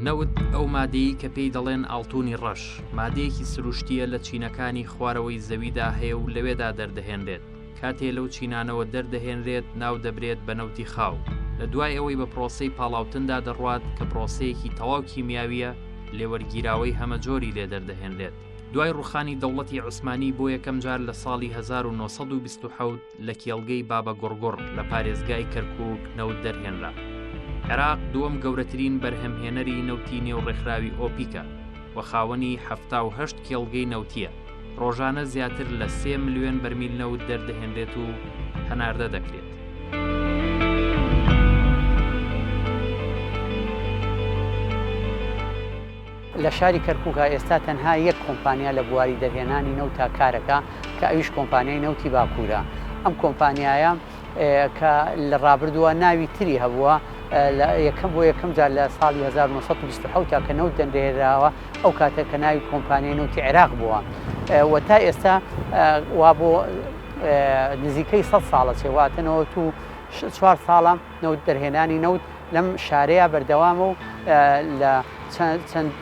نەوت ئەو مادەیی کە پێی دەڵێن ئاڵتونی ڕەش، مادەیەکی سروشتیە لە چینەکانی خوارەوەی زەویدا هەیە و لەوێدا دەردەهێنرێت. کاتێ لەو چینانەوە دەردەهێنرێت ناو دەبرێت بە نەوتی خاو. لە دوای ئەوەی بە پرۆسەی پاڵاوتندا دەڕوات کە پرۆسەیەکی تەواو کیمیاویە لێوەرگیراوەی هەمە جۆری لێ دەردەهێنرێت. دوای ڕوخانی دەوڵەتی عوسمانی بۆ یەکەم جار لە ساڵی 1927 لە کێڵگەی بابە گۆڕگۆڕ لە پارێزگای کەرکووک نەوت دەرهێنرا. عێراق دووەم گەورەترین بەرهەمهێنەری نەوتی نێوڕێکخراوی ئۆپیکە و خاوەنی 78 کێڵگەی نەوتیە. ڕۆژانە زیاتر لە 3 ملیۆن بەرمیل نەوت دەردەهێنرێت و هەناردە دەکرێت. لە شاری کەرکووکە ئێستا تەنها یەک کۆمپانیا لە بواری دەرهێنانی نەوتا کارەکە کە ئەویش کۆمپانیای نەوتی باکوورە. ئەم کۆمپانیایە کە لە ڕابردووە ناوی تری هەبووە بۆ یەکەم جار لە ساڵی 1927 کە نەوت دەردەهێنراوە ئەو کاتە کە ناوی کۆمپانیای نەوتی عێراق بووە و تا ئێستا وا بۆ نزیکەی 100 ساڵە چێواتنەوە تو 4 ساڵە نەوت دەرهێنانی نەوت لەم شارەیە بەردەوامە و لە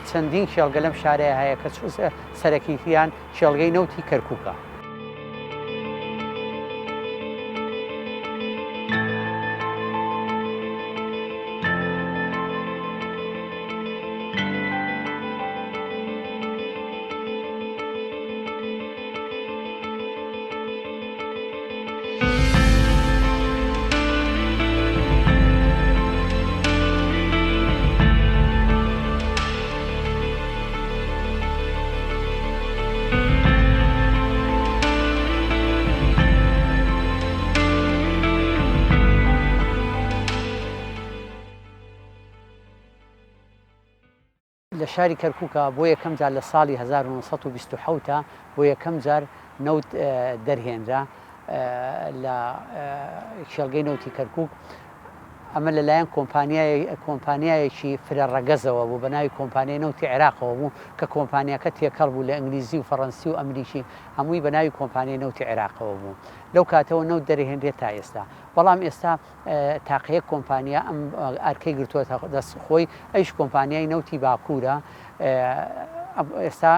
چەندین شێڵگە لەم شارەیە هەیە کە سەرەکیتیان شێڵگەی نەوتی کەرکووکە. لە شاری کەرکووکە بۆ یەکەم جار لە ساڵی 1927 بۆ یەکەم جار نەوت دەرهێنرا لە شێڵگەی نەوتی کەرکووک. ئەمە لەلایەن کۆمپانیایەکی فرەڕەگەزەوە بوو بە ناوی کۆمپانیای نەوتی عێراقەوە بوو کە کۆمپانیاکە تێکەڵ بوو لە ئینگلیزی و فەڕەنسی و ئەمریکی هەمووی بە ناوی کۆمپانیای نەوتی عێراقەوە بوو. لەو کاتەوە نەوت دەرهێنرێت تا ئێستا. بەڵام ئێستا تاقەیە کۆمپانیا ئەم ئەرکەی گرتووەتە دەست خۆی، ئەیش کۆمپانیای نەوتی باکوورە ئێستا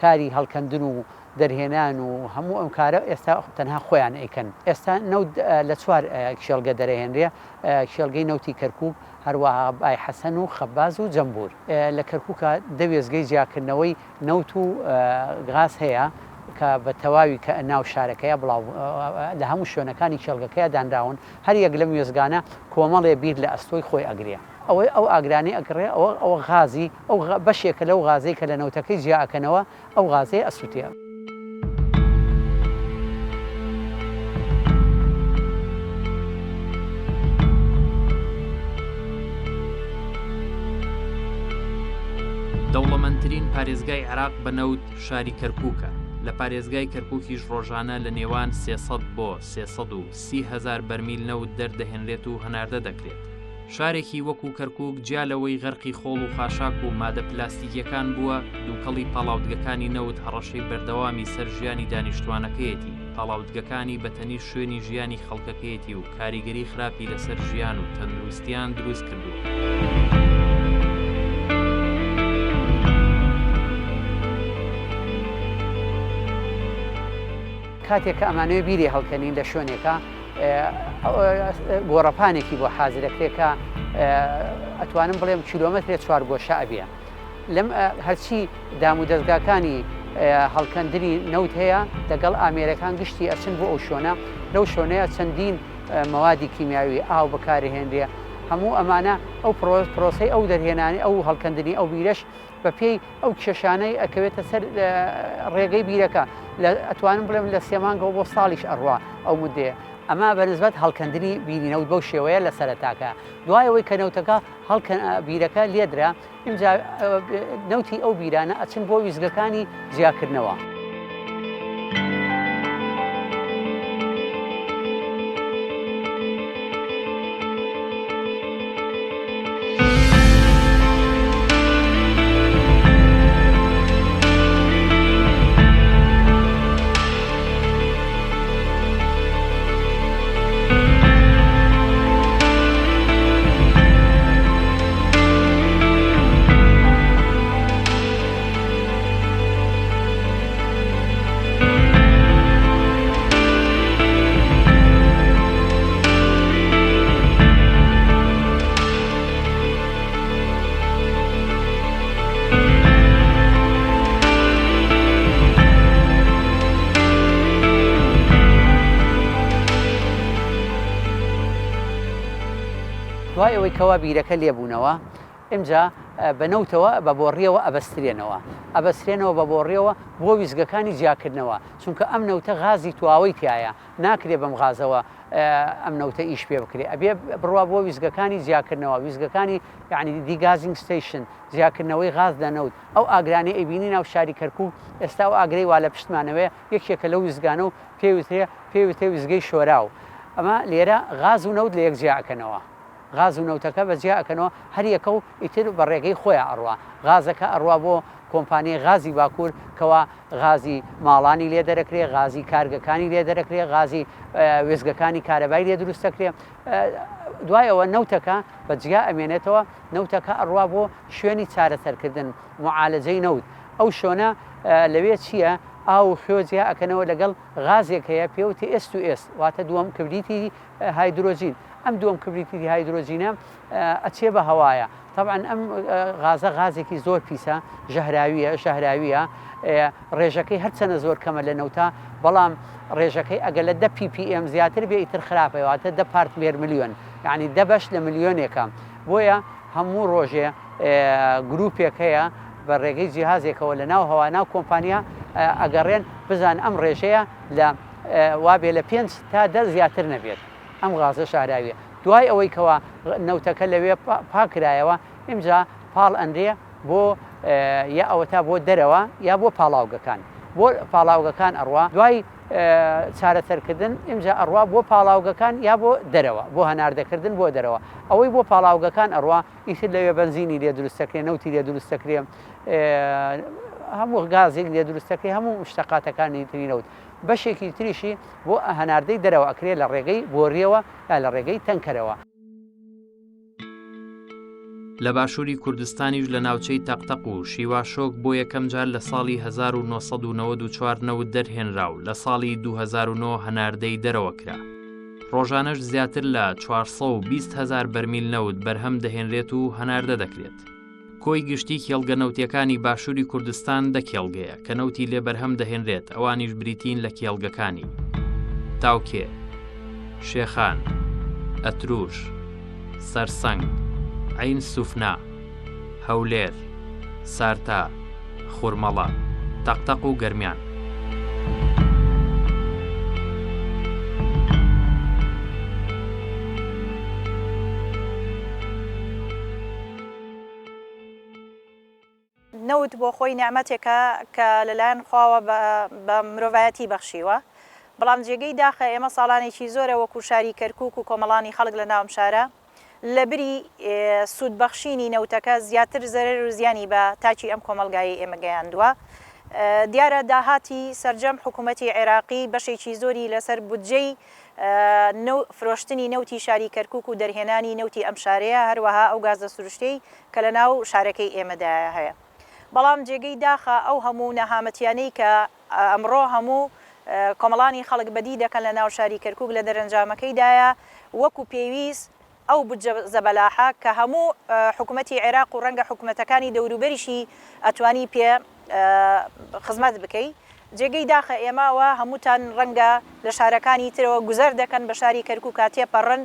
کاری هەڵکەندن و دەرهێنان و هەموو ئەم کارە ئێستا تەنها خۆیان ئەیکەن. ئێستا نەوت لە 4 شێڵگە دەرەهێنرێ، شێڵگەی نەوتی کەرکووک، هەروەها بای حەسەن و خەباز و جەمبور. لە کەرکووکە دەوێزگەی جیاکردنەوەی نەوت و غاز هەیە کە بە تەواوی کە ناو شارەکەیە بڵاو لە هەموو شوێنەکانی شێڵگەکەیە دانراون. هەر یەک لەم وێزگانە کۆمەڵێ بیر لە ئەستۆی خۆی ئەگرێ. ئەو ئاگرانی ئەگرێ ئەوە غازی ئەو بەشێکە لەو غازەی کە لە نەوتەکەی جیاکەنەوە ئەو غازەی ئەسووتێ. دەوڵەمەندترین پارێزگای عێراق بە نەوت شاری کەرکووکە. لە پارێزگای کەرکووکیش ڕۆژانە لە نێوان 300 بۆ 330,000 بەرمیل نەوت دەردەهێنرێت و هەناردە دەکرێت. شارێکی وەکو کەرکووک جیالەوەی غەرقی خۆڵ و خاشاک و مادە پلاستیکیەکان بووە، دووکەڵی پاڵاوتگەکانی نەوت هەڕەشەی بەردەوامی سەر ژیانی دانیشتوانەکەیەتی. پاڵاوتگەکانی بەتەنی شوێنی ژیانی خەڵکەکەیەتی و کاریگەری خراپی لەسەر ژیان و تەندروستیان دروست کردووە. کاتێک کە ئەمانەوە بیری هەڵکەنین لە شوێنێکە گۆڕەپانێکی بۆ حازرەکرێکە ئەتوانم بڵێم کیلۆمەترێ 4 گۆشە ئەبێ. لەم هەرچی دام و دەستگاکانی هەڵکەندنی نەوت هەیە لەگەڵ ئامێرەکان گشتی ئەچن بۆ ئەو شوێنە. لەو شوێنەیە چەندین مەوادی کیمیاوی ئاو بەکارهێنرێ. هەموو ئەمانە ئەو پرۆسەی ئەو دەرهێنانی ئەو هەڵکەندنی ئەو بیرەش بە پێی ئەو کێشانەی ئەکەوێتە سەر ڕێگەی بیرەکە. ئەتوانم بڵێم لە 3 مانگەوە بۆ ساڵیش ئەڕوا ئەو مدەیە. ئەمە بەنسبەت هەڵکەندنی بیری نەوت بەو شێوەیە لە سەرەتاکە. دوایەوەی کە نەوتەکە بیرەکە لێدرا، اینجا نەوتی ئەو بیرانە ئەچن بۆ ویزگەکانی جیاکردنەوە. دوای ئەوەی کەوا بیرەکە لێبوونەوە ئمجا بەنەوتەوە بە بۆڕیەوە ئەبەسترێنەوە بە بۆڕیەوە بۆ ویزگەکانی جیاکردنەوە چونکە ئەم نەوتە غازی تواوەی تایە ناکرێ بەم غازەوە ئەم نەوتە ئیش پێ بکرێ ئەبێ بڕوا بۆ ویزگەکانی جیاکردنەوە ویزگەکانی یعنی دیگازینگ ستیشن جیاکردنەوەی غاز دەنەوت ئەو ئاگرانی ئەبینی ناو شاری کەرکووک ئێستا و ئاگرەی وا لە پشتمانەوەی یەکێکە لەو ویزگانە و پێوترێ ویزگەی شۆراو ئەمە لێرە غاز و نەوت لە یەک جیاکەنەوە غاز و نەوتەکە بەجیاکەنەوە هەر یەکە و ئیتر بە ڕێگەی خۆیان ئەڕوا غازەکە ئەڕوا بۆ کۆمپانیای غازی باکوور کەوا غازی ماڵانی لێ دەرەکرێ غازی کارگەکانی لێ دەرەکرێ غازی وێزگەکانی کارەبای لێ دروستەکرێ دوایەوە نەوتەکە بەجیا ئەمێنێتەوە نەوتەکە ئەڕوا بۆ شوێنی چارەسەرکردن معالەجەی نەوت ئەو شۆنە لەوێ چییە؟ ئاو خۆجیا ئەکەنەوە لەگەڵ غازێک هەیە پێوتی S2S واتە دووەم کبریتی هایدرۆژین ئەم دووەم کبریتی هایدرۆژینە ئەچێ بە هەوایە طبعا ئەم غازە غازێکی زۆر پیسە ژەهراویە ڕێژەکەی هەرچەنە زۆر کەمە لە نەوتا بەڵام ڕێژەکەی ئەگە لە 10 ppm زیاتر بێ ئیتر خراپەوەواتە 10 پارت پێر ملیۆن یعنی 10 بەش لە ملیۆنێکە بۆیە هەموو ڕۆژێ گروپێک هەیە بە ڕێگەی جیهازێکەوە لە ناو هەوا ناو کۆمپانیا ئەگەڕێن بزان ئەم ڕێژەیە لە وابێ لە 5 تا 10 زیاتر نەبێت ئەم غازە شاراویە دوای ئەوەی کەوا نەوتەکە لەوێ پاکرایەوە ئیمجا پاڵ ئەندێ بۆ یا ئەوە تا بۆ دەرەوە یا بۆ پاڵاوگەکان بۆ پاڵاوگەکان ئەڕوا دوای چارەسەرکردن ئیمجا ئەڕوا بۆ پاڵاوگەکان یا بۆ دەرەوە بۆ هەناردەکردن بۆ دەرەوە ئەوەی بۆ پاڵاوگەکان ئەڕوا ئیتر لەوێ بنزینی لێ دروستەکرێ نەوتی لێ دروستەکرێ هەموو غازێک لێ دروستەکەی هەموو شتەقاتەکانی تری نەوت بەشێکی تریشی بۆ هەناردەی دەرەوە ئەکرێ لە ڕێگەی بۆڕیەوە یا لە ڕێگەی تەنکەرەوە. لە باشووری کوردستانیش لە ناوچەی تەقتەق و شیواشۆک بۆ یەکەم جار لە ساڵی 1994 نەوت دەرهێنرا و لە ساڵی 2009 هەناردەی دەرەوە کرا. ڕۆژانەش زیاتر لە 420,000 بەرمیل نەوت بەرهەم دەهێنرێت و هەناردە دەکرێت. کۆی گشتی کێڵگە نەوتیەکانی باشووری کوردستان دەکێڵگەیە کە نەوتی لێ بەرهەم دەهێنرێت ئەوانیش بریتین لە کێڵگەکانی تاوکێ، شێخان، ئەتروش، سەرسەنگ، عین سوفنا، هەولێر، سارتا، خورمەڵە، تەقتەق و گەرمیان. نەوت بۆ خۆی نعمەتێکە کە لەلایەن خواوە بە مرۆڤایەتی بەخشیوە بەڵام جێگەی داخە ئێمە ساڵانێکی زۆرە وەکو شاری کەرکووک و کۆمەڵانی خەڵک لە ناوم شارە لە بری سوودبەخشینی نەوتەکە زیاتر زەرەر و زیانی بە تاچی ئەم کۆمەلگایی ئێمە گەیاندووە. دیارە داهاتی سەرجەم حکوومەتی عێراقی بەشێکی زۆری لەسەر بودجەی فرۆشتنی نەوتی شاری کەرکووک و دەرهێنانی نەوتی ئەم شارەیە هەروەها ئەو گازە سروشتەی کە لە ناو شارەکەی ئێمەدایە هەیە. بەڵام جێگەی داخە ئەو هەموو نەهامەتیانەی کە ئەمڕۆ هەموو کۆمەڵانی خەڵک بەدی دەکەن لە ناو شاری کەرکووک لە دەرەنجامەکەیدایە وەکو پێویست ئەو بودجە زەبەلاحە کە هەموو حکوومەتی عێراق و ڕەنگە حکوومەتەکانی دەوروبەریشی ئەتوانی پێ خزمەت بکەیت. جێگەی داخە ئێماوە هەمووتان ڕەنگە لە شارەکانی ترەوە گوزەر دەکەن بە شاری کەرکووک تێپەڕن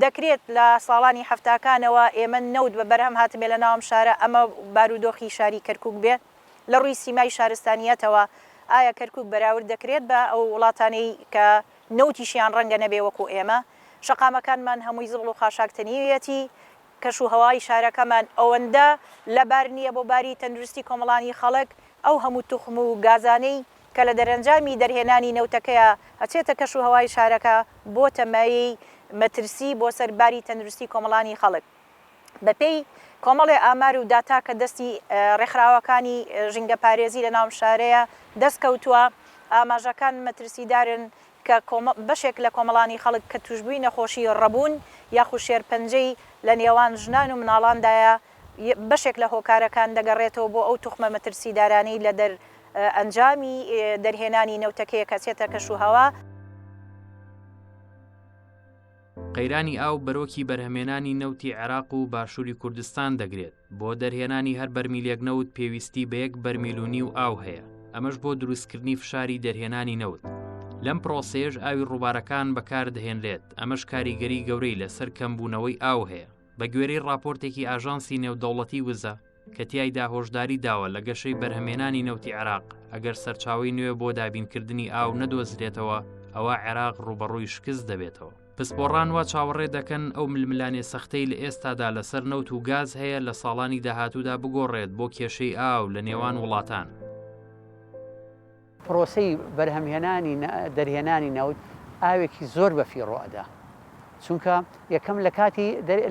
دەکرێت لە ساڵانی هەفتاکانەوە ئێمە نەوت بە بەرهەم هاتمێ لە ناوم شارە ئەمە بارودۆخی شاری کەرکووک بێ لە ڕووی سیمای شارستانیەتەوە ئایا کەرکووک بەراورد دەکرێت بە ئەو وڵاتانەی کە نەوتیشیان ڕەنگە نەبێ وەکو ئێمە. شەقامەکانمان هەمووی زڵ و خاشاکتنیویەتی کەش و هەوای شارەکەمان ئەوەندە لەبار نییە بۆ باری تەندروستی کۆمەڵانی خەڵک ئەو هەموو توخم و گازانەی کە لە دەرەنجامی دەرهێنانی نەوتەکەیە ئەچێتە کەش و هەوای شارەکە بۆ تەمایەی مەترسی بۆ سەرباری تەندروستی کۆمەڵانی خەڵک. بەپێی کۆمەڵێ ئامار و داتا کە دەستی ڕێکخراوەکانی ژینگە پارێزی لە ناو شارەیە دەستکەوتووە ئاماژەکان مەترسیدارن کە بەشێک لە کۆمەڵانی خەڵک کە توشببووی نەخۆشی ڕەبوون یاخو شێرپەنجەی لە نێوان ژنان و مناڵاندایە بەشێک لە هۆکارەکان دەگەڕێتەوە بۆ ئەو توخمە مەترسیدارانەی لە ئەنجامی دەرهێنانی نەوتەکەیە کەچێتە کەش و هەوا. قەیرانی ئاو بەرۆکی بەرهەمێنانی نەوتی عێراق و باشووری کوردستان دەگرێت. بۆ دەرهێنانی هەر بەرمیلێک نەوت پێویستی بە 1 بەرمیلونی و ئاو هەیە. ئەمەش بۆ دروستکردنی فشاری دەرهێنانی نەوت. لەم پرۆسێژ ئاوی ڕووبارەکان بەکار دەهێنرێت. ئەمەش کاریگەری گەورەی لەسەر کەمبوونەوەی ئاو هەیە. بە گوێرەی راپۆرتێکی ئاژانسی نێودەوڵەتی وزە کە تیایدا هۆشداری داوە لە گەشەی بەرهەمێنانی نەوتی عێراق ئەگەر سەرچاوی نوێ بۆ دابینکردنی ئاو نەدۆزرێتەوە ئەوە عێراق ڕوبەڕووی شکست دەبێتەوە. پسپۆڕان وا چاوەڕێ دەکەن ئەو ململانێ سەختەی لە ئێستادا لەسەر نەوت و گاز هەیە لە ساڵانی داهاتوودا بگۆڕێت بۆ کێشەی ئاو لە نێوان وڵاتان. پرۆسەی بەرهەمهێنانی دەرهێنانی نەوت ئاوێکی زۆر بەفیڕۆ ئەدا، چونکە یەکەم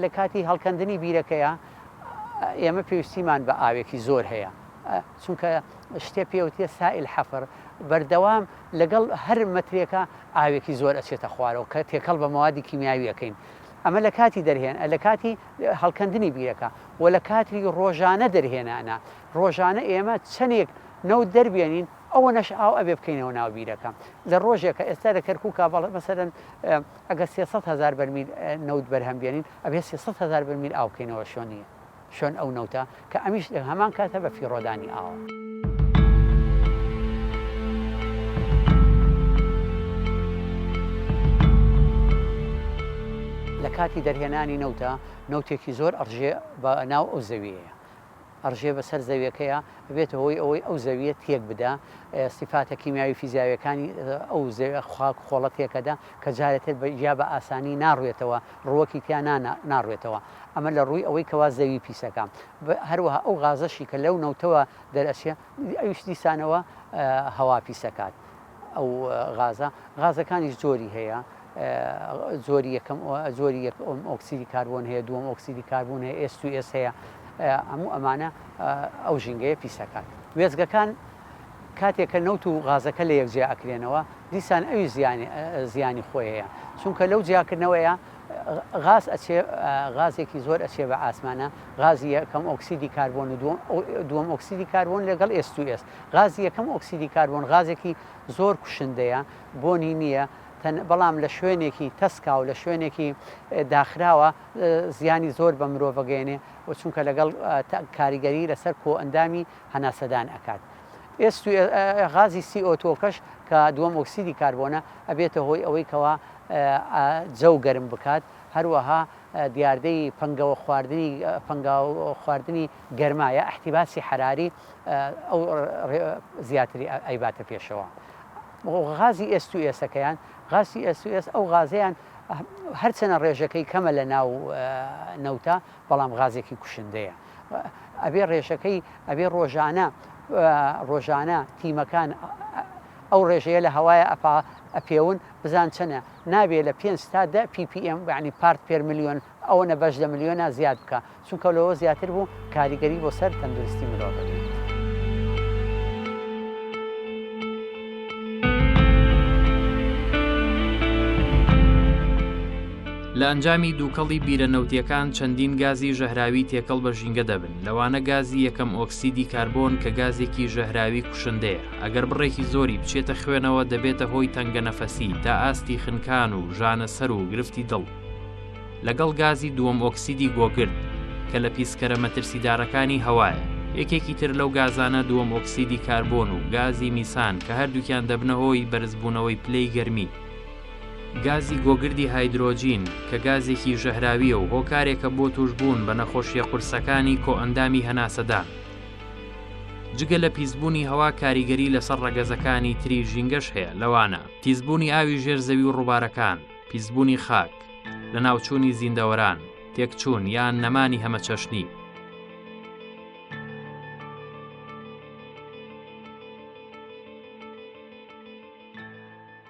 لە کاتی هەڵکەندنی بیرەکەیە ئێمە پێویستیمان بە ئاوێکی زۆر هەیە، چونکە شتێ پێوتێ سائل حەفر بەردەوام لەگەڵ هەر مەترێکە ئاوێکی زۆر ئەچێتە خوارەوە کە تێکەڵ بە موادی کیمیاویەکەین. ئەمە لە کاتی لە کاتی هەڵکەندنی بیرەکە و لە کاتی ڕۆژانە دەرهێنانە ڕۆژانە ئێمە چەندێک نەوت دەربێنین ئەوە نەش ئاو ئەبێ بکەینەوە ناو بیرەکە لە ڕۆژێکە ئێستا لە کەرکووکە بەڵێ مەسەرەن ئەگە 300,000 بەرمیل نەوت بەرهەم بێنین ئەبێ 300,000 بەرمیل ئاو بکەینەوە شۆن ئەو نەوتە کە ئەمیش هەمان کاتە بە فیڕۆدانی ئاوە. لە کاتی دەرهێنانی نەوتێکی زۆر ئەڕژێ بە ناو ئەو زەویەیە، ئەڕژێ بەسەر زەویەکەیە بێتە هۆی ئەوەی ئەو زەویە تێک بدا سیفاتە کیمیاوی فیزیاویەکانی ئەو خاک خۆڵە تێکەدا کە جارێتر یا بە ئاسانی ناڕوێتەوە ڕووەکی تیان ناڕوێتەوە. ئەمە لە ڕووی ئەوەی کەوا زەوی پیسەکە. هەروەها ئەو غازەشی کە لەو نەوتەوە دەرەچێ ئەویش دیسانەوە هەوا پیسەکات. ئەو غازەکانیش زۆری هەیە، زۆری یەکەم ئۆکسیدی کاربۆن هەیە، دووەم ئۆکسیدی کاربۆن هەیە، S2S هەیە، هەموو ئەمانە ئەو ژینگەیە پیسەکان. وێزگەکان کاتێککە نەوت و غازەکە لە یەکجیا ئەکرێنەوە دیسان ئەوی زیانی خۆی هەیە، چونکە لەو جیاکردنەوەیە غازێکی زۆر ئەچێ بە ئاسمانە، غازی یەکەم ئۆکسیدی کاربۆن و دووەم ئۆکسیدی کاربۆن لەگەڵ S2S. غازی یەکەم ئۆکسیدی کاربۆن غازێکی زۆر کوشندەیە بۆنی نییە، بەڵام لە شوێنێکی تەسکا و لە شوێنێکی داخراوە زیانی زۆر بە مرۆڤەگەێنێ و چونکە لەگەڵ کاریگەری لەسەر کۆ ئەندامی هەناسەدان ئەکات. غازی CO2کەش کە دووەم ئۆکسیدی کاربۆنە ئەبێتە هۆی ئەوەی کەوا جەو گەرم بکات، هەروەها دیاردەی پەنگەوە خواردنی گەرمایە احتیباسی حراری ئەو زیاتری ئەیباتە پێشەوە. غازی S2Sەکەیان غازی S2S ئەو غازیان هەرچەنە ڕێژەکەی کەمە لە ناو نەوتە بەڵام غازێکی کوشندەیە. ئەبێ ڕێژەکەی ئەبێ ڕۆژانە تیمەکان ئەو ڕێژەیە لە هەوایە ئەپێون بزان چەنە نابێت لە 5 تا 10 ppm یعنی پارت پێر میلیۆن ئەوە نەبەش لە میلیۆنە زیاد بکە، چونکە لەوە زیاتر بوو کاریگەری بۆ سەر تەندروستی مرۆڤ بێت. لە ئەنجامی دووکەڵی بیرەنەوتیەکان چەندین گازی ژەهراوی تێکەڵ بە ژینگە دەبن، لەوانە گازی یەکەم ئۆکسیدی کاربۆن کە گازێکی ژەهراوی کوشندەیە، ئەگەر بڕێکی زۆری بچێتە خوێنەوە دەبێتە هۆی تەنگەنەفەسی تا ئاستی خنکان و ژانەسەر و گرفتی دڵ. لەگەڵ گازی دووەم ئۆکسیدی گۆگرد کە لە پیسکەرە مەترسیدارەکانی هەوایە، یەکێکی تر لەو گازانە دووەم ئۆکسیدی کاربۆن و گازی میسان کە هەردووکیان دەبنە هۆی بەرزبوونەوەی پلەی گەرمی. گازی گۆگردی هایدرۆجین کە گازێکی ژەهراویە و هۆکارێکە بۆ توشبوون بە نەخۆشیە قورسەکانی کۆئەندامی هەناسەدان. جگە لە پیسبوونی هەوا کاریگەری لەسەر ڕەگەزەکانی تری ژینگەش هەیە، لەوانە پیسبوونی ئاوی ژێرزەوی و ڕووبارەکان، پیسبوونی خاک، لە ناوچوونی زیندەوەران، تێکچوون یان نەمانی هەمەچەشنی.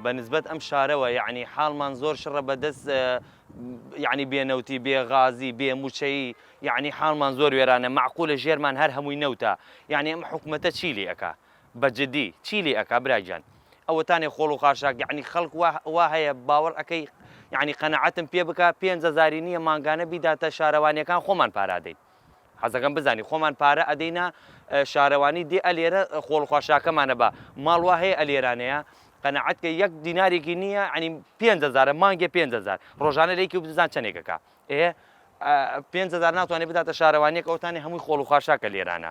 بەنسبەت ئەم شارەوە یعنی حاڵمان زۆر شڕە بەدەست یعنی بێنەوتی بێ غازی بێ موچەیی، یعنی حاڵمان زۆر وێرانە، معقولە ژێرمان هەر هەمووی نەوتە، یعنی ئەم حکومەتە چی لێ ئەکا بەجددی چی لێ ئەکا برایجان؟ ئەوەتانێ خۆڵ و خاشاک یعنی خەڵک وا هەیە باوەڕ ئەەکەی، یعنی قەنەعەتم پێ بکە 5,000 نییە مانگانە بیداتە شارەوانیەکان خۆمان پارادەین. حەزەکەم بزانی خۆمان پارە ئەدەینە شارەوانی دێ ئەلێرە خۆڵ خواشاکەمانە بە ماڵ وا هەیە ئەلێرانەیە قەنەعەت کە یەک دینارێکی نییە، ینی 5,000 مانگێ 5,000 ڕۆژانە لێکی و بزان چەندێکەکە 5,000 ناتوانێت بداتە شارەوانیەک ئەوتانی هەمووی خۆڵ و خاشاکە لێرانە.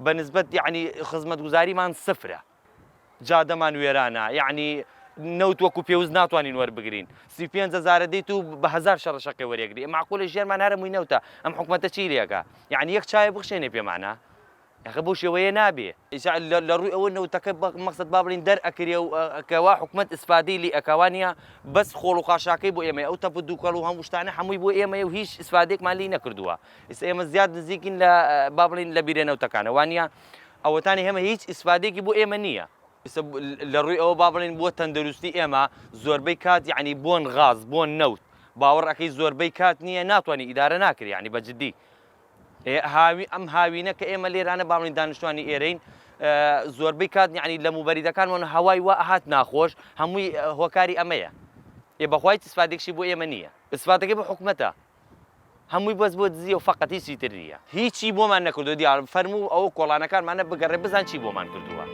بەنسبەت یعنی خزمەتگوزاریمان سفرە، جادەمان وێرانە، یعنی نەوت وەکو پێوز ناتوانین وەربگرین 35,000 دەیت و بە 1000 شەڕەشەکەی وەرەگری معقولە ژێرمان هەرمووی نەوتە ئەم حکومەتە چی لێکە یعنی یەک چای بخشێنێ پێمانە یخە بۆ شێوەیە نابێ لە ڕووی ئەوە نەوتەکە مەقسەد با بڵین دەرئەکرێ و کەوا حکومەت ئیسفادەی لێ ئەکەوانە بەس خۆڵ و خاشاکەی بۆ ئێمە ئەو تەپ و دووکەڵ و هەموو شتانە هەمووی بۆ ئێمە و هیچ ئیسفادێکمان لی نەکردووە ئێستا ئێمە زیاد نزیکین لە با بڵین لە بیرێنەوتەکانە وانە ئەوەتانی هەمە هیچ ئیسفادێکی بۆ ئێمە نییە لە ڕووی ئەوە با بڵین بۆ تەندروستی ئێمە زۆربەی کات یعنی بۆن غاز بۆن نەوت باوەڕەکەی زۆربەی کات نییە ناتوانانی ئیدارە ناکرێ ینی بەجددی ئەم هاوینە کە ئێمە لێرانە باڵین دانیشتوانی ئێرەین زۆربەی کات ینی لە موبەریدەکانمان هەوای وا ئەهات ناخۆش هەمووی هۆکاری ئەمەیە بەخوای ئیسفادێکشی بۆ ئێمە نییە ئیسفادەکەی بە حکومەتە هەمووی بەس بۆ دزی و فەقەت هیچی تر نییە هیچی بۆمان نەکردو دیار فەرموو ئەو کۆڵانەکانمانە بگەڕێ بزان چی بۆمان کردووە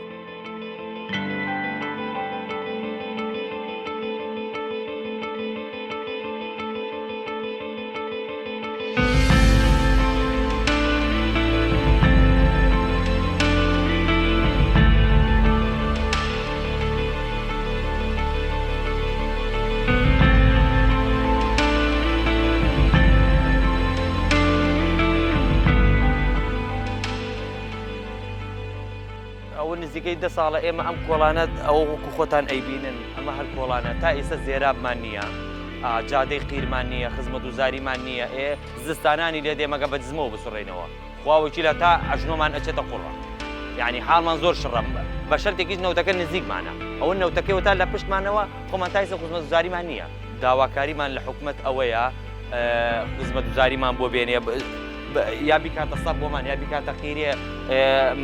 نزیکەی 10 ساڵە ئێمە ئەم کۆڵانەت ئەو وەکو خۆتان ئەیبینن ئەمە هەر کۆڵانە تا ئێستا زێرابمان نییە جادەی قیرمان نییە خزمەت وزاریمان نییە زستانانی لێ دێمەگە بە دزمەوە بسڕێنەوە خواوەکی لە تا ئەژنۆمان ئەچێتە قوڕە یعنی حاڵمان زۆر شڕم بە شەرتێکیش نەوتەکە نزیکمانە ئەوە نەوتەکەی تا لە پشتمانەوە خۆمان تا ئێستا خزمەت وزاریمان نییە داواکاریمان لە حکومەت ئەوەیە خزمەت وزاریمان بۆ بێنێ یا بیکاتە سەب بۆمان یا بیکاتە قیرێ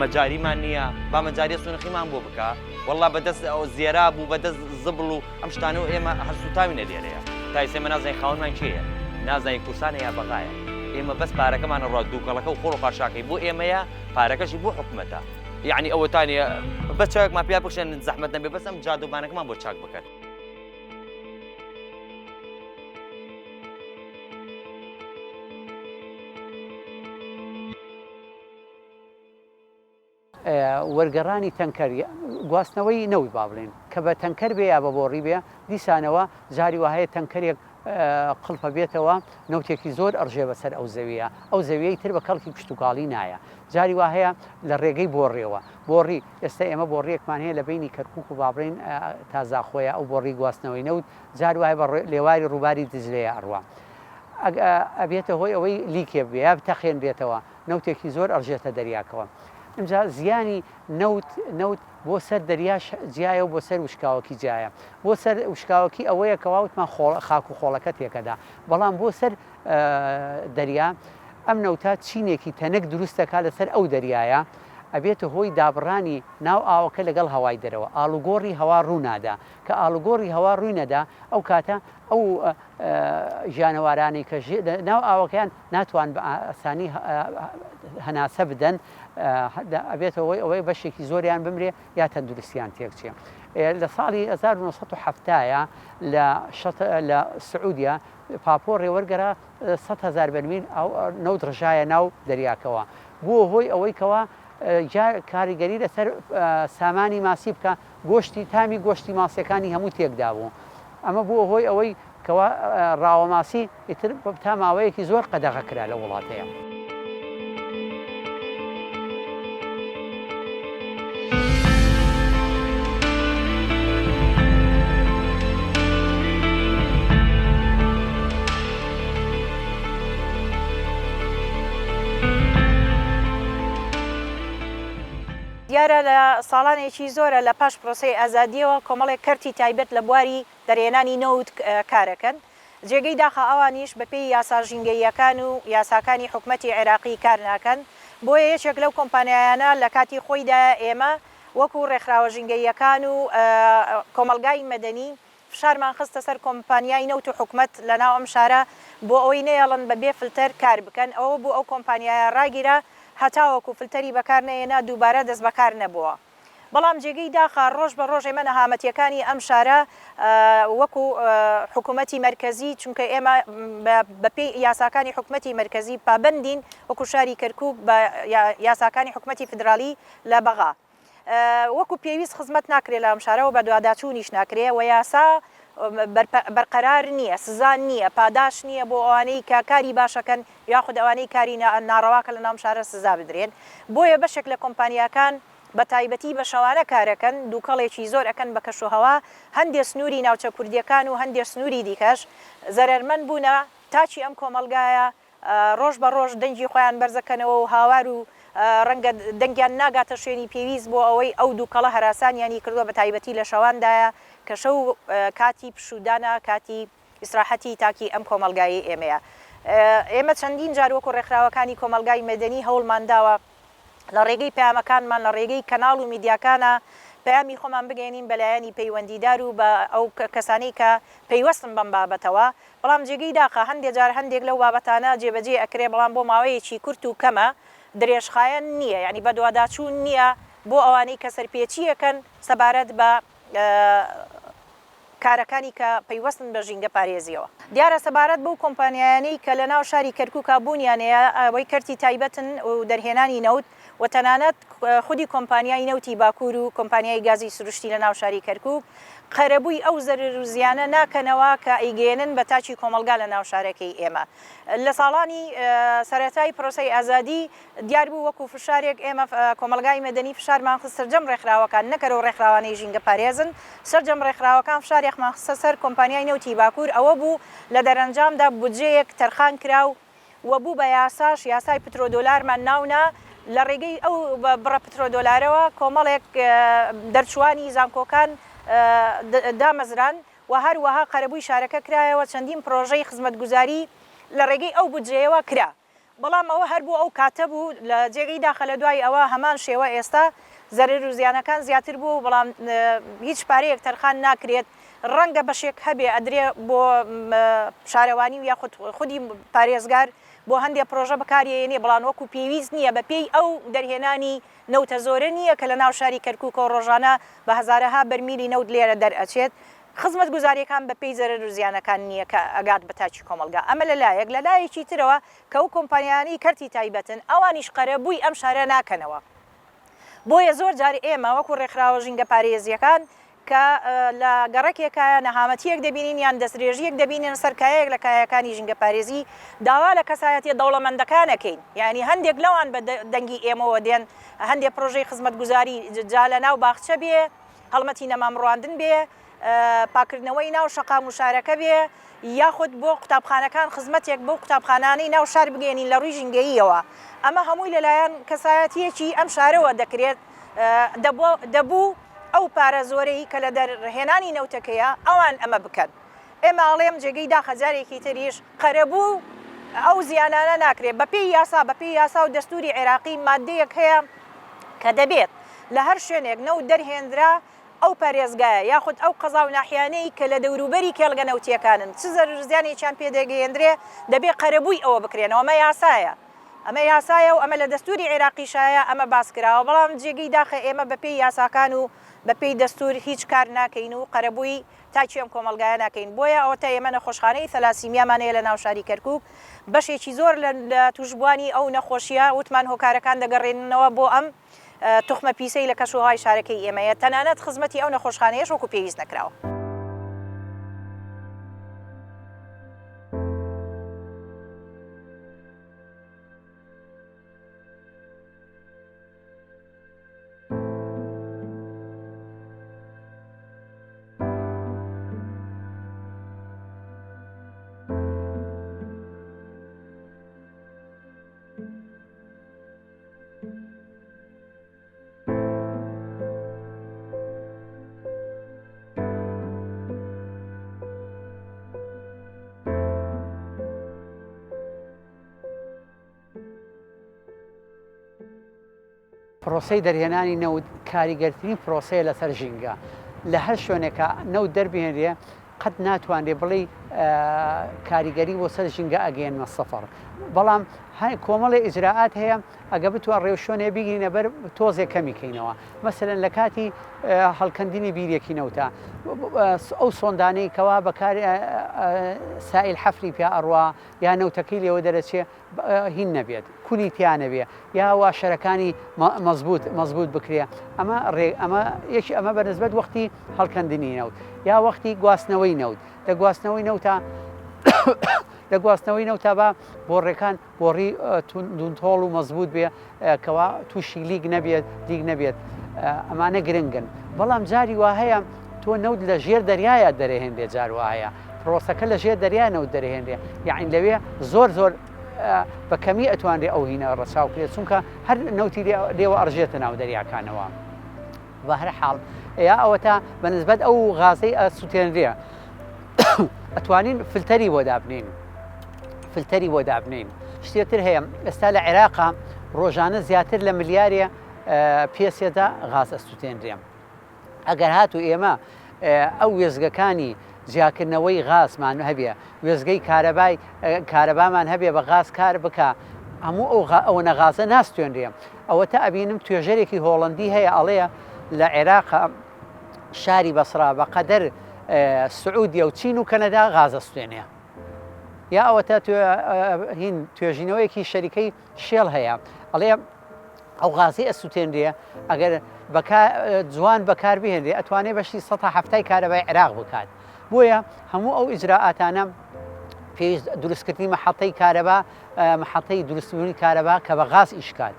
مەجاریمان نییە با مەجاریە سونخیمان بۆ بکە وەڵا بەدەست ئەو زێرا بوو بەدەست زبڵ و ئەم شتانە و ئێمە هەرسوتاوینە لێرەیە تا ئێستا نازانین خاوەنمان کێیە نازانین کورسانە یا بەغایە ئێمە بەس پارەکەمانە ڕات دووکەڵەکە و خۆڵ و خاشاکەی بۆ ئێمەیە پارەکەشی بۆ حکومەتە یعنی ئەوەتانە بەس چاوێکمان پێ بخشێن زەحمەت نەبێ بەس ئەم جادوبانەکەمان بۆ چاک بکەن وەرگەڕانی تەنکەری گواستنەوەی نەوی با بڵێن کە بە تەنکەر بێ یا بە بۆڕی بێ دیسانەوە جاری وهەیە تەنکەرێک قڵپە بێتەوە نەوتێکی زۆر ئەڕژێ بەسەر ئەو زەویە ئەو زەویەی تر بە کەڵکی پشتتوکاڵی نایە جاری وهەیە لە ڕێگەی بۆڕێەوە بۆڕی ئێستا ئێمە بۆڕێکمان هەیە لە بینی کەرکووک و بابڕین تازاخۆیە ئەو بۆڕی گواستنەوەی نەوت جاری وایە بە لێواری ڕووباری دجلەیە ئەڕوا ئەبێتە هۆی ئەوەی لیکێ بێ یا تەخێن بێتەوە نەوتێکی زۆر ئەڕژێتە دەریاکەوە ئەمجا زیانی نەوت بۆ سەر دەریاش جیایە و بۆ سەر وشکاوەکی جایە بۆ سەر وشکاوەکی ئەوەیە کەواوتمان خاک و خۆڵەکە تێکەدا بەڵام بۆ سەر دەریا ئەم نەوتە چینێکی تەنەک دروستەکە لەسەر ئەو دەریایە ئەبێتە هۆی دابڕانی ناو ئاوەکە لەگەڵ هەوای دەرەوە ئاڵوگۆڕی هەوا ڕوونادا کە ئاڵوگۆڕی هەوا ڕووی نەدا ئەو کاتە ئەو ژیانەوارانی کە ناو ئاوەکەیان ناتوان بە ئاسانی هەناسە بدەن ئەبێتەوە ئەوەی بەشێکی زۆریان بمرێ یا تەندروستیان تێکچێ لە ساڵی 1970 لە سعودیا پاپۆڕێ وەرگەرە 100,000 بەرمیل نەوت ڕژایە ناو دەریاکەوە بووە هۆی ئەوەی کەوا کاریگەری لەسەر سامانی ماسی بکە گۆشتی تامی گۆشتی ماسیەکانی هەموو تێکدا بوو ئەمە بووە هۆی ئەوەی کەوا ڕاوەماسی ئیتر تا ماوەیەکی زۆر قەدەغە کرا لە وڵاتەیە. دیارە لە ساڵانێکی زۆرە لە پاش پرۆسەی ئازادیەوە کۆمەڵێک کەرتی تایبەت لە بواری دەرێنانی نەوت کارەکەن جێگەی داخە ئەوانیش بەپێی یاسا ژینگەییەکان و یاساکانی حکومەتی عێراقی کار ناکەن بۆیە یەکێک لەو کۆمپانیایانە لە کاتی خۆیدا ئێمە وەکو ڕێکخراوە ژینگەییەکان و کۆمەلگای مەدەنی فشارمان خستە سەر کۆمپانیای نەوت و حکومەت لە ناو ئەم شارە بۆ ئەوەی نەیەڵن بەبێ فلتەر کار بکەن ئەوە بوو ئەو کۆمپانیایە ڕاگیرە هەتاوەکو فلتەری بەکار نێنا دووبارە دەست بەکار نەبووە بەڵام جێگەی داخە ڕۆژ بە ڕۆژ ئێمە نەهامەتیەکانی ئەم شارە وەکو حکوومەتی مەرکەزی چونکە ئێمە بەپێی یاساکانی حکوومەتی مەرکەزی پابەندین وەکو شاری کەرکووک بە یاساکانی حکوومەتی فدرالی لە بەغا وەکو پێویست خزمەت ناکرێت لە ئەم شارەوە بە دوواداچوونیش ناکرێت و یاسا بەرقەرار نییە، سزان نییە، پاداش نییە بۆ ئەوانەی کە کاری باشەکەن یاخود ئەوانەی کاری ناڕەواکە لە ناو شارە سزا بدرێن. بۆیە بەشێک لە کۆمپانیاکان بە تایبەتی بە شەوانە کارەکەن، دووکەڵێکی زۆر ئەەکەن بە کەشوهەوا، هەندێک سنووری ناوچە کوردیەکان و هەندێک سنووری دیکەش زەرمەند بوونە تاچی ئەم کۆمەلگایە ڕۆژ بە ڕۆژ دەنگی خۆیان بەرزەکەنەوە و هاوار و ڕەنگە دەنگیان ناگاتە شوێنی پێویست بۆ ئەوەی ئەو دووکەڵە هەراسانیانی کردووە بە تایبەتی لە شەواندایە کە شەو کاتی پشودانە، کاتی ئیسراحەتی تاکی ئەم کۆمەلگایی ئێمەیە. ئێمە چەندین جار وەکو ڕێکخراوەکانی کۆمەلگای مەدەنی هەوڵمانداوە لە ڕێگەی پەیامەکانمان لە ڕێگەی کەناڵ و میدیاکانە پەیامی خۆمان بگەێنین بەلایەنی پەیوەندیدار و بە ئەو کەسانەی کە پەیوەستن بەم بابەتەوە. بەڵام جێگەی داخە هەندێک جار هەندێک لەو بابەتانە جێبەجێ ئەکرێ، بەڵام بۆ ماوەیەکی کورت و کەمە، درێژخایەن نییە، ینی بە دوواداچوون نییە بۆ ئەوانەی کە سەرپێچیەکەن سەبارەت بە کارەکانی کە پەیوەستن بە ژینگە پارێزیەوە. دیارە سەبارەت بەو کۆمپانیانەی کە لە ناو شاری کەرکووکە بوونیانەیە ئەوەی کەرتی تایبەتن و دەرهێنانی نەوت و تەنانەت خودی کۆمپانیای نەوتی باکوور و کۆمپانیای گازی سروشتی لە ناو شاری کەرکووک قەرەبووی ئەو زەرر و زیانە ناکەنەوە کە ئەیگەێنن بە تاچی کۆمەلگا لە ناو شارەکەی ئێمە. لە ساڵانی سەرەتای پرۆسەی ئازادی دیار بوو وەکو فشارێک ئێمە کۆمەلگای مەدەنی فشارمان خست سەرجەم ڕێکخراوەکان نەکەرەوە ڕێکخراوانەی ژینگە پارێزن، سەرجەم ڕێکخراوەکان فشارێکمان خستە سەر کۆمپانیای نەوتی باکوور، ئەوە بوو لە دەرەنجامدا بودجەیەک تەرخان کراو و بوو بە یاساش، یاسای پترۆدۆلارمان ناونا لە ڕێگەی ئەو بڕە پترۆدۆلارەوە کۆمەڵێک دەرچوانی زانکۆکان دامەزران و هەروەها قەرەبووی شارەکە کرایەوە چەندین پرۆژەی خزمەتگوزاری لە ڕێگەی ئەو بودجەیەوە کرا. بەڵام ئەوە هەر بوو ئەو کاتە بوو لە جێگەی داخە لە دوای ئەوە هەمان شێوە ئێستا زەرر و زیانەکان زیاتر بوو، بەڵام هیچ پارەیەک تەرخان ناکرێت. ڕەنگە بەشێک هەبێ ئەدرێ بۆ شارەوانی و یاخود خودی پارێزگار بۆ هەندێک پرۆژە بەکارێنێ، بەڵام وەکو پێویست نییە بە پێی ئەو دەرهێنانی نەوتە زۆرە نییە کە لە ناو شاری کەرکووکە ڕۆژانە بە هەزارەها بەرمیلی نەوت لێرە دەرئەچێت. خزمەت گوزاریەکان بە پێی زەرر و زیانەکان نییە کە ئەگات بە تاچی کۆمەلگا. ئەمە لەلایەک لە لایەکی ترەوە کە ئەو کۆمپانیانی کەرتی تایبەتن ئەوانیش قەرەبووی ئەم شارە ناکەنەوە. بۆیە زۆر جار ئێمە وەکو ڕێکخراوە ژینگە پارێزیەکان کە لە گەڕێکێکایە نەهامەتیەک دەبینین یان دەستێژیەک دەبینین سەرکایەک لە کایەکانی ژینگە پارێزی داوا لە کەسایەتی دەوڵەمەندەکانەکەین، یعنی هەندێک لەوان بە دەنگی ئێمەوە دێن هەندێک پرۆژەی خزمەتگوزاری جا لە ناو باخچە بێ، هەڵمەتی نەمامڕواندن بێ، پاکردنەوەی ناو شەقام و شارەکە بێ، یاخود بۆ قوتابخانەکان خزمەتێک بۆ قوتابخانانەی ناو شار بگەێنین لە ڕووی ژینگەییەوە. ئەمە هەمووی لەلایەن کەسایەتیەکی ئەم شارەوە دەکرێت. دەبوو ئەو پارە زۆرەی کە لە دەرهێنانی نەوتەکەیە ئەوان ئەمە بکەن. ئێمە ئاڵێم جێگەی داخەجارێکی تریش قەرەبوو ئەو زیانانە ناکرێت بە پێی یاسا و دەستوری عێراقی مادەیەک هەیە کە دەبێت لە هەر شوێنێک نەوت دەرهێنرا ئەو پارێزگایە یاخود ئەو قەزا و ناحیانەی کە لە دەوروبەری کێڵگە نەوتیەکانن چ زەرر زیانێکیان پێدەگەێنرێ دەبێت قەرەبووی ئەوە بکرێنەوە. ئەمە یاسایە، ئەمە یاسایە و ئەمە لە دەستوری عێراقیشایە ئەمە باس کراوە. بەڵام جێگەی داخە ئێمە بە پێی یاساکان و بە پێی دەستور هیچ کار ناکەین و قەرەبووی تاچی ئەم کۆمەلگایە ناکەین. بۆیە ئەوە تا ئێمە نەخۆشخانەی تەلاسیمیامانەیە لە ناو شاری کەرکووک بەشێکی زۆر لە توشبوانی ئەو نەخۆشیە وتمان هۆکارەکان دەگەڕێنەوە بۆ ئەم توخمە پیسەی لە کەشوهای شارەکەی ئێمەیە. تەنانەت خزمەتی ئەو نەخۆشخانەیەش وەکو پێویست نەکراوە. پرۆسەی دەرهێنانی نەوت کاریگەرترین پرۆسەیە لەسەر ژینگە. لە هەر شوێنێکە نەوت دەربێنرێ قەت ناتوانێ بڵێ کاریگەری بۆ سەر ژینگە ئەگەێنمە سەفەر. بەڵام کۆمەڵی ئیجراعات هەیە ئەگە بتوان ڕێوشۆنێ بیگرینە بەر تۆزێک کەمیکەینەوە مەسەرەن لە کاتی هەڵکەندنی بیرێکی نەوتە ئەو سۆندانەی کەوا بەکار سائل حەفری پیا ئەڕوا یا نەوتەکەی لێوە دەرەچێ هین نەبێت کونی تیانە بێ یا واشەرەکانی مەزبوط بکرێ ئەمە بەنسبەت وەختی هەڵکەندنی نەوت یا وەختی گواستنەوەی نەوت لە گواستنەوەی نەوتە لە گواستنەوەی نەوتا بە بۆڕێکان بۆڕی دونتۆڵ و مەزبوط بێ کەوا تووشی لیگ نەبێت ئەمانە گرنگن بەڵام جاری وا هەیە تۆ نەوت لە ژێر دەریایە دەرەهێنرێ جار وایە پرۆسەکە لە ژێر دەریا نەوت دەرەهێنرێ یاعین لەوێ زۆر بە کەمی ئەتوانرێ ئەو هینە ڕەچاو کرێت چونکە هەر نەوتی لێوە ئەڕژێتە ناو دەریاکانەوە بە هەر حاڵ یا ئەوە تا بەنسبەت ئەو غازەی ئەسووتێنرێ ئەتوانین فلتەری بۆ دابنین شتێتر هەیە ئێستا لە عێراقا ڕۆژانە زیاتر لە ملیارە پێسێدا غاز ئەسووتێنرێ ئەگەر هاتو ئێمە ئەو وێزگەکانی جیاکردنەوەی غازمان هەبێ وێزگەی کارەبامان هەبێ بە غاز کار بکە هەموو ئەو نەغازە ناستوێنرێ ئەوە تا ئەبینم توێژەرێکی هۆڵندی هەیە ئەڵەیە لە عێراقا شاری بەسرا بەقەدەر سعودیە و چین و کەنەدا غاز ئەسوێنێ یا ئەوە تا هین توێژینەوەیەکی شەریکەی شێڵ هەیە ئەڵێ ئەو غازی ئەسووتێنرێ ئەگەر جوان بەکار بهێنرێ ئەتوانێت بەشی 170 کارەبای عێراق بکات بۆیە هەموو ئەو ئیجراعاتانە پێویست دروستکردنی مەحەڵتەی کارەبا مەحەڵتەی دروستبوونی کارەبا کە بە غاز ئیشکات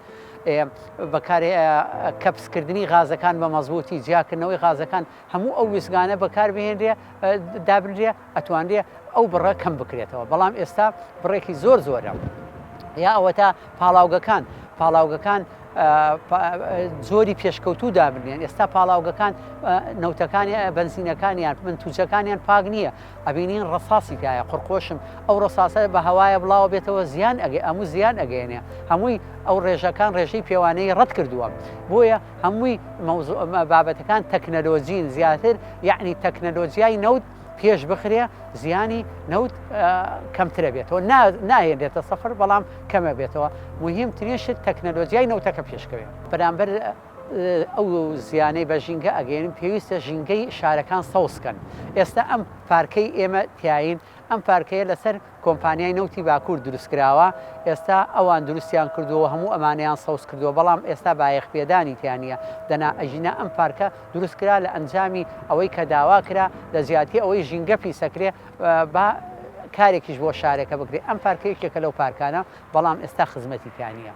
کەپسکردنی غازەکان بە مەزبوطی جیاکردنەوەی غازەکان هەموو ئەو ویزگانە بەکار بهێنرێ دابنرێ ئەتوانرێ ئەو بڕە کەم بکرێتەوە بەڵام ئێستا بڕێکی زۆرە یا ئەوە تا پاڵاوگەکان زۆری پێشکەوتوو دابنێن ئێستا پاڵاوگەکان نەوتەکانی بنزینەکانیان منتوجەکانیان پاک نییە ئەبینین ڕەساسی تایە قڕقۆشم ئەو ڕەساسە بە هەوایە بڵاوە بێتەوە هەموو زیان ئەگەێنێ هەمووی ئەو ڕێژەکان ڕێژەی پێوانەی ڕەت کردووە بۆیە هەمووی بابەتەکان تەکنەلۆجین زیاتر یعنی تەکنەلۆجیای نەوت پێش بخرێ زیانی نەوت کەمترە بێتەوە ناهێنێتە سەفر بەڵام کەمە بێتەوە مهمترینشت تەکنەلۆجیای نەوتەکە پێشکەوێت بەرامبەر ئەو زیانەی بە ژینگە ئەگەێنن پێویستە ژینگەی شارەکان سەوزکەن ئێستا ئەم پارکەی ئێمە تیاین ئەم پارکەیە لەسەر کۆمپانیای نەوتی باکوور دروستکراوە ئێستا ئەوان دروستیان کردووە هەموو ئەمانیان سەوز کردووە بەڵام ئێستا بایەخپێدانی تیانە دەنا ئەژینە ئەم پارکە دروستکرا لە ئەنجامی ئەوەی کە داوا کرا لە زیاتی ئەوەی ژینگە پیسەکرێ بە کارێکیش بۆ شارێکە بکرێ ئەم پارکەیەکێکە لەو پارکانە بەڵام ئێستا خزمەتی تیانە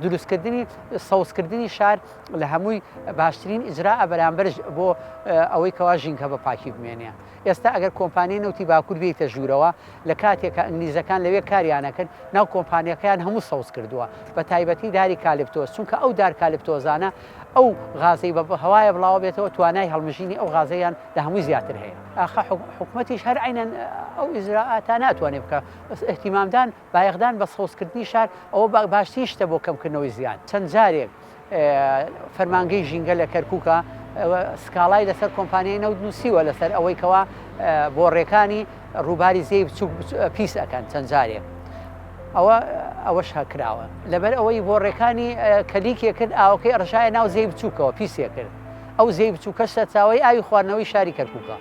دروستکردنی سەوزکردنی شار لە هەمووی باشترین ئیجراء بەرامبەر بۆ ئەوەی کەوا ژینکە بە پاکی بمێنێ ئێستا ئەگەر کۆمپانیای نەوتی باکوور بێتە ژوورەوە لە کاتێکە ئینگلیزەکان لەوێ کاریانەکەن ناو کۆمپانیەکەیان هەموو سەوز کردووە بە تایبەتی داری کالیپتۆز چونکە ئەو دار کالیپتۆزانە ئەو غازەی بە هەوایە بڵاوە بێتەوە توانای هەڵمژینی ئەو غازەیان لە هەمووی زیاتر هەیە ئاخە حکوومەتیش هەر عینەن ئەو ئیجراعاتە ناتوانێت بکە احتیمامدان بایەخدان بە سەوزکردنی شار ئەوە باشترین شتە بۆ کەمکردنەوەی زیان چەند جارێک فەرمانگەی ژینگە لە کەرکووکە سکاڵای لەسەر کۆمپانیای نەوت نووسیوە لەسەر ئەوەی کەوا بۆڕێکانی ڕووباری زێی بچوو پیس ئەەکەن چەند جارێک ئەوەش هەکراوە لەبەر ئەوەی بۆڕێکانی کەلیکێ کرد ئاوەکەی ڕژایە ناو زێی بچووکەوە پیسێ کرد ئەو زێی بچووکە سەرچاوی ئاوی خواردنەوەی شاری کەرکووکە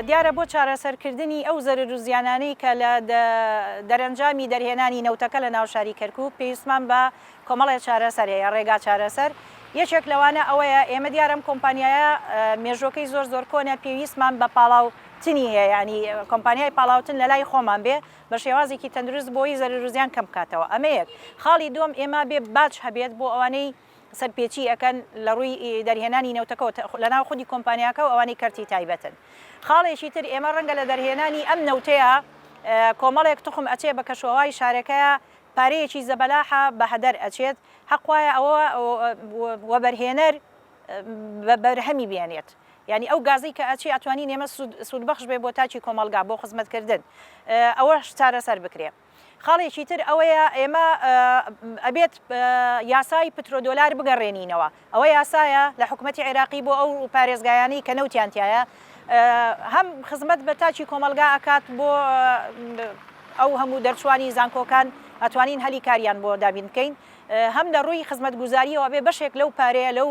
دیارە بۆ چارەسەرکردنی ئەو زەرر و زیانانەی کە لە دەرەنجامی دەرهێنانی نەوتەکە لە ناو شاری کەرکووک پێویستمان بە کۆمەڵی چارەسەر هەیە ڕێگا چارەسەر یەکێک لەوانە ئەوەیە ئێمە دیارم کۆمپانیایە مێژۆکەی زۆر کۆنە پێویستمان بە پاڵاوتنی هەیە ینی کۆمپانیای پاڵاوتن لە لای خۆمان بێ بە شێوازێکی تەندروست بۆی زەرر و زیان کەم بکاتەوە ئەمە یەک خاڵی دوم ئێمە بێ باج هەبێت بۆ ئەوانەی سەرپێچی ئەەکەن لە ڕووی دەرهێنانی نەوتەکەەوە لەناو خودی کۆمپانیاکە و ئەوانی کەرتی تایبەتن. خاڵێکی تر ئێمە ڕەنگە لە دەرهێنانی ئەم نەوتەیە کۆمەڵێک تخم ئەچێ بە کەشەوەی شارەکەیە پارەیەکی زەبەلاحە بە هەدەر ئەچێت حەقوایە ئەوە وەبەرهێنەر بەرهەمی بێنێت. یعنی ئەو گازی کە ئەچی ئەتوانین ئێمە سوودبەخش بێ بۆ تاچی کۆمەلگا بۆ خزمەتکردن ئەوەش چارەسەر بکرێ. خاڵێکی تر ئەوەیە ئێمە ئەبێت یاسای پترۆدۆلار بگەڕێنینەوە. ئەوە یاسایە لە حکوومەتی عێراقی بۆ ئەو پارێزگایانی کە نەوتیانتیایە هەم خزمەت بە تاچی کۆمەلگا ئەکات بۆ ئەو هەموو دەرچوانی زانکۆکان ئەتوانین هەلی کاریان بۆ دابین بکەین. هەم لە ڕووی خزمەتگوزاریەوە بێ بەشێک لەو پارەیە لەو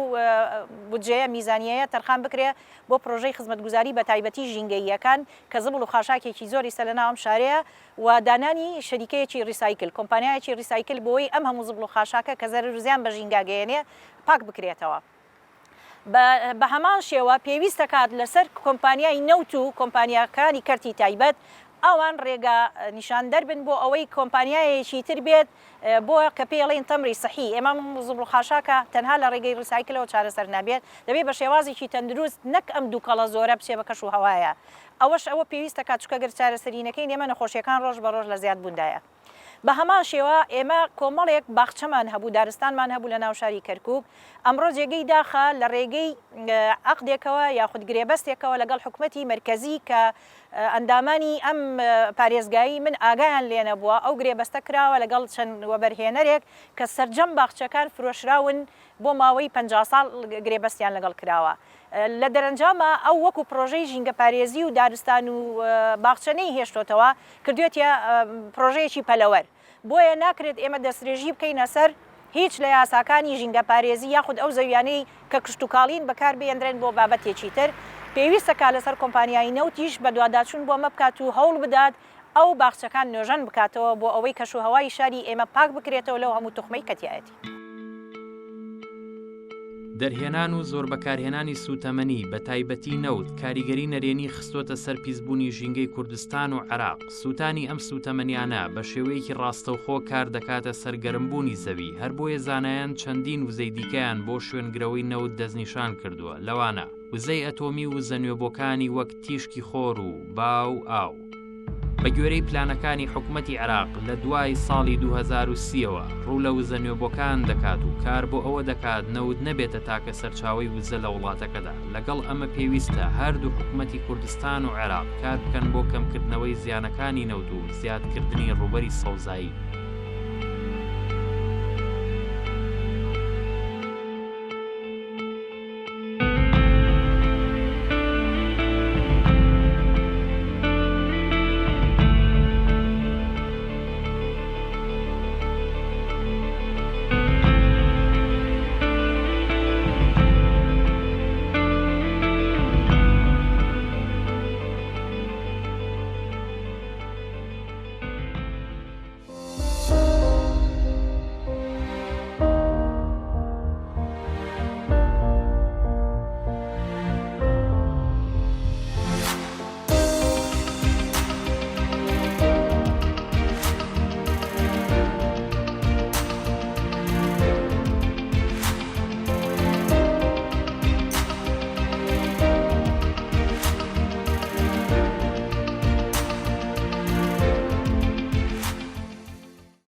بودجەیە میزانیەیە تەرخان بکرێ بۆ پرۆژەی خزمەتگوزاری بە تایبەتی ژینگەییەکان کە زبڵ و خاشاکێکی زۆری سەرلەناو ئەم شارەیە و دانانی شەریکەیەکی ریسایکل کۆمپانیایەکی ریسایکل بۆی ئەم هەموو زبڵ و خاشاکە کە زەرر زیان بە ژینگاگەیەنێ پاک بکرێتەوە. بە هەمان شێوە پێویست دەکات لەسەر کۆمپانیای نەوت و کۆمپانیاکانی کەرتی تایبەت ئەوان ڕێگا نیشان دەربن بۆ ئەوەی کۆمپانیایەکی تر بێت بۆ کە پێڵێن تەمری سەحی ئێمە زبڵ و خاشاکە تەنها لە ڕێگەی ریسایکلەوە چارەسەر نابێت دەبێت بە شێوازێکی تەندروست نەک ئەم دوو کەڵە زۆرە بچێ بە کەش و هەوایە ئەوەش ئەوە پێویستە کات چکە گەر چارەسەرینەکەی ئێمە نەخۆشیەکان ڕۆژ بە ڕۆژ لە زیاد بووندایە. بە هەمان شێوە ئێمە کۆمەڵێک باخچەمان هەبوو دارستانمان هەبوو لە ناو شاری کەرکووک ئەمڕۆ جێگەی داخە لە ڕێگەی عەقدێکەوە یاخود گرێبەستێکەوە لەگەڵ حکوومەتی مەرکەزی کە ئەندامانی ئەم پارێزگایی من ئاگایان لێ نەبووە ئەو گرێبەستە کراوە لەگەڵ چەند وەبەرهێنەرێک کە سەرجەم باخچەکان فرۆشراون بۆ ماوەی 50 ساڵ گرێبەستیان لەگەڵ کراوە. لە دەرەنجامە ئەو وەکو پرۆژەی ژینگە پارێزی و دارستان و باخچەنەی هێشتۆتەوە کردوێتە پرۆژەیەکی پەلەوەر بۆیە ناکرێت ئێمە دەستێژی بکەینە سەر هیچ لە یاساکانی ژینگە پارێزی یاخود ئەو زەویانەی کە کشت و کاڵین بەکار بێنرێن بۆ بابەتێکی تر پێویستەکە لەسەر کۆمپانیای نەوتیش بە دوواداچوون بۆ مە بکات و هەوڵ بدات ئەو باخچەکان نوێژەن بکاتەوە بۆ ئەوەی کەش و هەوای شاری ئێمە پاک بکرێتەوە لەو هەموو توخمەی کەتیایەتی. دەرهێنان و زۆر بەکارهێنانی سوتەمەنی بە تایبەتی نەوت کاریگەری نەرێنی خستۆتە سەر پیسبوونی ژینگەی کوردستان و عێراق. سوتانی ئەم سوتەمەنیانە بە شێوەیەکی ڕاستەوخۆ کار دەکاتە سەرگەرمبوونی زەوی هەر بۆیە زانایان چەندین وزەی دیکەیان بۆ شوێنگرەوەی نەوت دەستنیشان کردووە لەوانە وزەی ئەتۆمی و زەنوێبۆکانی وەک تیشکی خۆر و باو ئاو. بە گوێرەی پلانەکانی حکوومەتی عێراق لە دوای ساڵی 2030ەوە ڕوو لە وزە نوێبۆکان دەکات و کار بۆ ئەوە دەکات نەوت نەبێتە تاکە سەرچاوی وزە لە وڵاتەکەدا. لەگەڵ ئەمە پێویستە هەردوو حکوومەتی کوردستان و عێراق کار بکەن بۆ کەمکردنەوەی زیانەکانی نەوت و زیادکردنی ڕووبەری سەوزایی.